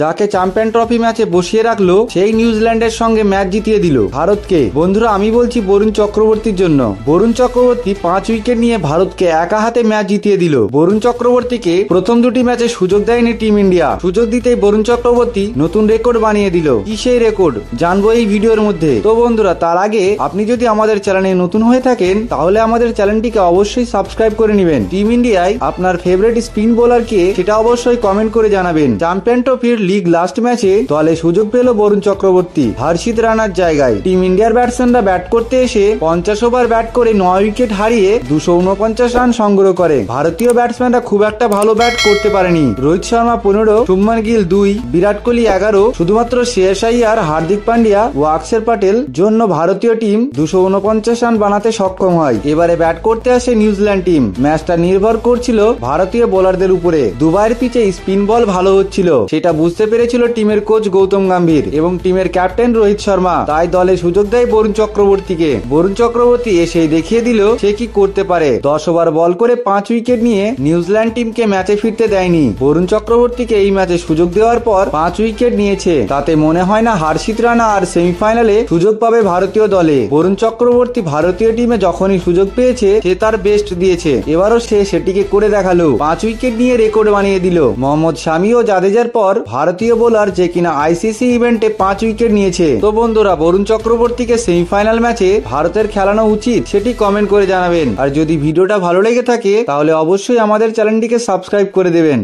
যাকে champion trophy ম্যাচে বসিয়ে রাখলো সেই নিউজিল্যান্ডের সঙ্গে ম্যাচ জিতিয়ে দিল ভারতকে। বন্ধুরা, আমি বলছি বরুণ চক্রবর্তীর জন্য। বরুণ চক্রবর্তী 5 উইকেট নিয়ে ভারতকে একা হাতে ম্যাচ জিতিয়ে দিল। বরুণ চক্রবর্তীকে প্রথম দুটি ম্যাচে সুযোগ দেয়নি টিম ইন্ডিয়া। সুযোগ দিতেই বরুণ চক্রবর্তী নতুন রেকর্ড বানিয়ে দিল। কি সেই রেকর্ড জানবো এই ভিডিওর মধ্যে। তো বন্ধুরা, তার আগে আপনি যদি আমাদের চ্যানেলে নতুন হয়ে থাকেন তাহলে আমাদের চ্যানেলটিকে অবশ্যই সাবস্ক্রাইব করে নেবেন। টিম ইন্ডিয়ায় আপনার ফেভারিট স্পিন বোলার কে সেটা অবশ্যই কমেন্ট করে জানাবেন। চ্যাম্পিয়ন ট্রফির লিগ লাস্ট ম্যাচে দলে সুযোগ পেল বরুণ চক্রবর্তী হর্ষিত রানার জায়গায়। টিম ইন্ডিয়ার ব্যাটসম্যানরা ব্যাট করতে এসে 50 ওভার ব্যাট করে 9 উইকেট হারিয়ে 249 রান সংগ্রহ করে। ভারতীয় ব্যাটসম্যানরা খুব একটা ভালো ব্যাট করতে পারেনি। রোহিত শর্মা 15, শুভমান গিল 2, বিরাট কোহলি 11, শুধুমাত্র শ্রেয়াস আইয়ার, হার্দিক পান্ডিয়া ও অক্ষর প্যাটেল জন্য ভারতীয় টিম 249 রান বানাতে সক্ষম হয়। এবারে ব্যাট করতে আসে নিউজিল্যান্ড টিম। ম্যাচটা নির্ভর করছিল ভারতীয় বোলারদের উপরে। দুবাইয়ের পিচে স্পিন বল ভালো হচ্ছিল, সেটা বুঝতে পেরেছিল টিমের কোচ গৌতম গম্ভীর এবং টিমের ক্যাপ্টেন রোহিত শর্মা। তাই দলে সুযোগ দেয় বরুণ চক্রবর্তীকে। বরুণ চক্রবর্তী এসে দেখিয়ে দিল সে কি করতে পারে। 10 ওভার বল করে 5 উইকেট নিয়ে নিউজিল্যান্ড টিমকে ম্যাচে ফিরতে দেয়নি। বরুণ চক্রবর্তীকে এই ম্যাচে সুযোগ দেওয়ার পর 5 উইকেট নিয়েছে। তাতে মনে হয় না হর্ষিত রানা আর সেমিফাইনালে সুযোগ পাবে ভারতীয় দলে। বরুণ চক্রবর্তী ভারতীয় টিমে যখনই সুযোগ পেয়েছে সে তার বেস্ট দিয়েছে। এবারও সে সেটিকে করে দেখালো। 5 উইকেট নিয়ে রেকর্ড বানিয়ে দিল। মোহাম্মদ শামি ও জাদেজার পর ভারতীয় বোলার যে কিনা আইসিসি ইভেন্টে 5 উইকেট নিয়েছে। তো বন্ধুরা, বরুণ চক্রবর্তীকে সেমিফাইনাল ম্যাচে ভারতের খেলানো উচিত সেটি কমেন্ট করে জানাবেন। আর যদি ভিডিওটা ভালো লেগে থাকে তাহলে অবশ্যই আমাদের চ্যানেলটিকে সাবস্ক্রাইব করে দেবেন।